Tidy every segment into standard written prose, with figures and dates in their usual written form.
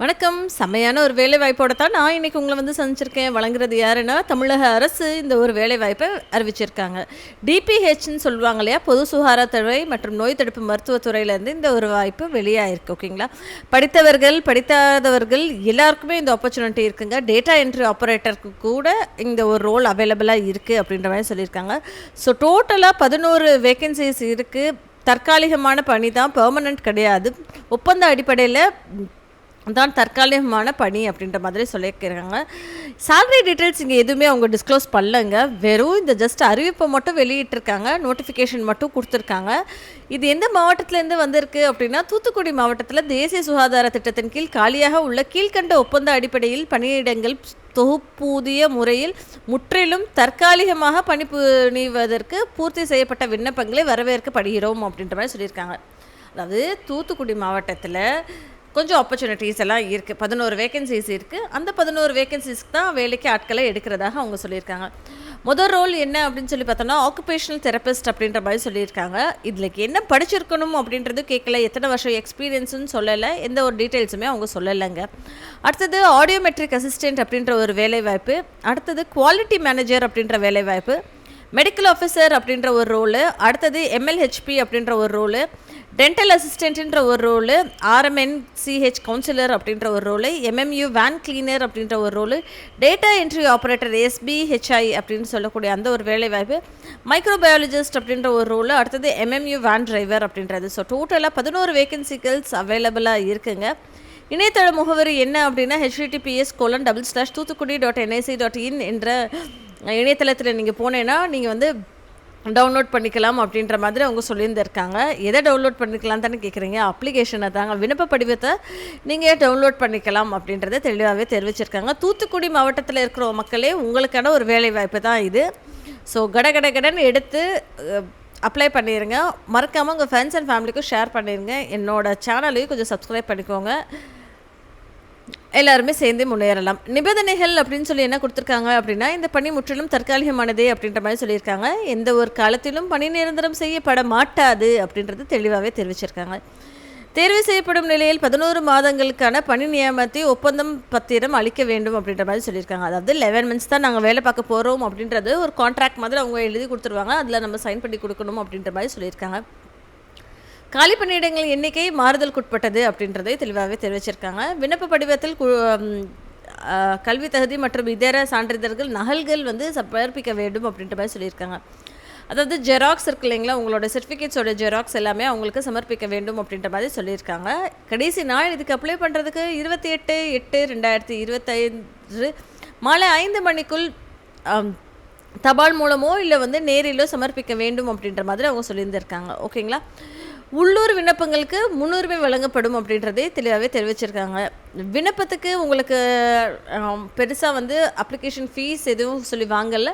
வணக்கம். செம்மையான ஒரு வேலைவாய்ப்போட தான் நான் இன்னைக்கு உங்கள வந்து சந்திச்சிருக்கேன். வழங்குறது யாருன்னா, தமிழக அரசு இந்த ஒரு வேலைவாய்ப்பை அறிவிச்சிருக்காங்க. டிபிஹெச்ன்னு சொல்லுவாங்க இல்லையா? பொது சுகாதாரத்துறை மற்றும் நோய் தடுப்பு மருத்துவத்துறையிலேருந்து இந்த ஒரு வாய்ப்பு வெளியாயிருக்கு. ஓகேங்களா? படித்தவர்கள், படிக்காதவர்கள் எல்லாருக்குமே இந்த ஆப்பர்ச்சுனிட்டி இருக்குங்க. டேட்டா என்ட்ரி ஆப்பரேட்டருக்கு கூட இந்த ஒரு ரோல் அவைலபிளாக இருக்குது அப்படின்ற மாதிரி சொல்லியிருக்காங்க. ஸோ டோட்டலாக 11 வேக்கன்சிஸ் இருக்குது. தற்காலிகமான பணி தான், பெர்மனன்ட் கிடையாது. ஒப்பந்த அடிப்படையில் தான் தற்காலிகமான பணி அப்படின்ற மாதிரி சொல்லியிருக்கிறாங்க. சேலரி டீட்டெயில்ஸ் இங்கே எதுவுமே அவங்க டிஸ்க்ளோஸ் பண்ணலங்க. வெறும் இந்த ஜஸ்ட் அறிவிப்பை மட்டும் வெளியிட்டிருக்காங்க, நோட்டிஃபிகேஷன் மட்டும் கொடுத்துருக்காங்க. இது எந்த மாவட்டத்திலேருந்து வந்திருக்கு அப்படின்னா, தூத்துக்குடி மாவட்டத்தில் தேசிய சுகாதார திட்டத்தின் கீழ் காலியாக உள்ள கீழ்கண்ட ஒப்பந்த அடிப்படையில் பணியிடங்கள் தொகுப்பூதிய முறையில் முற்றிலும் தற்காலிகமாக பணிபுரிவதற்கு பூர்த்தி செய்யப்பட்ட விண்ணப்பங்களை வரவேற்கப்படுகிறோம் அப்படின்ற மாதிரி சொல்லியிருக்காங்க. அதாவது தூத்துக்குடி மாவட்டத்தில் கொஞ்சம் ஆப்பர்ச்சுனிட்டிஸ் எல்லாம் இருக்குது. 11 வேக்கன்சிஸ் இருக்குது. அந்த 11 வேக்கன்சிஸ்க்கு தான் வேலைக்கு ஆட்களை எடுக்கிறதாக அவங்க சொல்லியிருக்காங்க. முதல் ரோல் என்ன அப்படின்னு சொல்லி பார்த்தோம்னா, ஆக்குபேஷனல் தெரபிஸ்ட் அப்படின்ற மாதிரி சொல்லியிருக்காங்க. இதில் என்ன படிச்சிருக்கணும் அப்படின்றது கேட்கல, எத்தனை வருஷம் எக்ஸ்பீரியன்ஸுன்னு சொல்லலை, எந்த ஒரு டீட்டெயில்ஸுமே அவங்க சொல்லலைங்க. அடுத்தது ஆடியோமெட்ரிக் அசிஸ்டன்ட் அப்படின்ற ஒரு வேலைவாய்ப்பு. அடுத்தது குவாலிட்டி மேனேஜர் அப்படின்ற வேலைவாய்ப்பு. மெடிக்கல் ஆஃபீஸர் அப்படின்ற ஒரு ரோலு. அடுத்தது எம்எல்ஹெச்பி அப்படின்ற ஒரு ரோலு. டென்டல் அசிஸ்டண்ட்ன்ற ஒரு ரோலு. ஆர்எம்என்சிஹெச் கவுன்சிலர் அப்படின்ற ஒரு ரோலு. எம்எம்யூ வேன் கிளீனர் அப்படின்ற ஒரு ரோலு. டேட்டா என்ட்ரி ஆப்ரேட்டர் எஸ்பிஹெச்ஐ அப்படின்னு சொல்லக்கூடிய அந்த ஒரு வேலைவாய்ப்பு. மைக்ரோபயாலஜிஸ்ட் அப்படின்ற ஒரு ரோலு. அடுத்தது எம்எம்யூ வேன் டிரைவர் அப்படின்றது. ஸோ டோட்டலாக 11 வேக்கன்சிகள்ஸ் அவைலபிளாக இருக்குங்க. இணையதள முகவரி என்ன அப்படின்னா https://thoothukudi.nic.in என்ற இணையதளத்தில் நீங்கள் போனேன்னா நீங்கள் வந்து டவுன்லோட் பண்ணிக்கலாம் அப்படின்ற மாதிரி அவங்க சொல்லியிருந்திருக்காங்க. எதை டவுன்லோட் பண்ணிக்கலாம் தானே கேட்குறீங்க? அப்ளிகேஷனை தாங்க, விண்ணப்ப படிவத்தை நீங்கள் டவுன்லோட் பண்ணிக்கலாம் அப்படின்றத தெளிவாகவே தெரிவிச்சிருக்காங்க. தூத்துக்குடி மாவட்டத்தில் இருக்கிற மக்களே உங்களுக்கான ஒரு வேலைவாய்ப்பு தான் இது. ஸோ கடன் எடுத்து அப்ளை பண்ணிடுங்க. மறக்காமல் உங்கள் ஃப்ரெண்ட்ஸ் அண்ட் ஃபேமிலிக்கும் ஷேர் பண்ணிடுங்க. என்னோடய சேனலையும் கொஞ்சம் சப்ஸ்கிரைப் பண்ணிக்கோங்க. எல்லாருமே சேர்ந்து முன்னேறலாம். நிபந்தனைகள் அப்படின்னு சொல்லி என்ன கொடுத்துருக்காங்க அப்படின்னா, இந்த பணி முற்றிலும் தற்காலிகமானதே அப்படின்ற மாதிரி சொல்லியிருக்காங்க. எந்த ஒரு காலத்திலும் பணி நிரந்தரம் செய்யப்பட மாட்டாது அப்படின்றது தெளிவாகவே தெரிவிச்சிருக்காங்க. தேர்வு செய்யப்படும் நிலையில் 11 மாதங்களுக்கான பணி நியமனத்தை ஒப்பந்தம் பத்திரம் அளிக்க வேண்டும் அப்படின்ற மாதிரி சொல்லியிருக்காங்க. அதாவது 11 மந்த்ஸ் தான் நாங்கள் வேலை பார்க்க போகிறோம் அப்படின்றது ஒரு கான்ட்ராக்ட் மாதிரி அவங்க எழுதி கொடுத்துருவாங்க. அதில் நம்ம சைன் பண்ணி கொடுக்கணும் அப்படின்ற மாதிரி சொல்லியிருக்காங்க. காலி பணியிடங்கள் எண்ணிக்கை மாறுதலுக்குட்பட்டது அப்படின்றதை தெளிவாகவே தெரிவிச்சிருக்காங்க. விண்ணப்ப படிவத்தில் கல்வி தகுதி மற்றும் இதர சான்றிதழ்கள் நகல்கள் வந்து சமர்ப்பிக்க வேண்டும் அப்படின்ற மாதிரி சொல்லியிருக்காங்க. அதாவது ஜெராக்ஸ் இருக்கு இல்லைங்களா, உங்களோட சர்டிஃபிகேட்ஸோட ஜெராக்ஸ் எல்லாமே அவங்களுக்கு சமர்ப்பிக்க வேண்டும் அப்படின்ற மாதிரி சொல்லியிருக்காங்க. கடைசி நாள் இதுக்கு அப்ளை பண்ணுறதுக்கு 28/8/2025 மாலை 5 மணிக்குள் தபால் மூலமோ இல்லை வந்து நேரிலோ சமர்ப்பிக்க வேண்டும் அப்படின்ற மாதிரி அவங்க சொல்லியிருந்திருக்காங்க. ஓகேங்களா? உள்ளூர் விண்ணப்பங்களுக்கு முன்னுரிமை வழங்கப்படும் அப்படின்றதே தெளிவாகவே தெரிவிச்சிருக்காங்க. விண்ணப்பத்துக்கு உங்களுக்கு பெருசாக வந்து அப்ளிகேஷன் ஃபீஸ் எதுவும் சொல்லி வாங்கலை.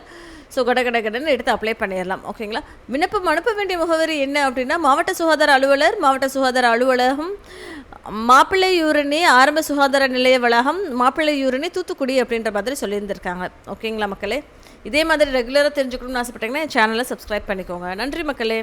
ஸோ கடன்னு எடுத்து அப்ளை பண்ணிடலாம். ஓகேங்களா? விண்ணப்பம் அனுப்ப வேண்டிய முகவரி என்ன அப்படின்னா, மாவட்ட சுகாதார அலுவலர், மாவட்ட சுகாதார அலுவலகம், மாப்பிள்ளையூரணி ஆரம்ப சுகாதார நிலைய வளாகம், மாப்பிள்ளையூரணி, தூத்துக்குடி அப்படின்ற மாதிரி சொல்லியிருந்திருக்காங்க. ஓகேங்களா மக்களே? இதே மாதிரி ரெகுலராக தெரிஞ்சுக்கணும்னு ஆசைப்பட்டீங்கன்னா என் சேனலை சப்ஸ்கிரைப் பண்ணிக்கோங்க. நன்றி மக்களே.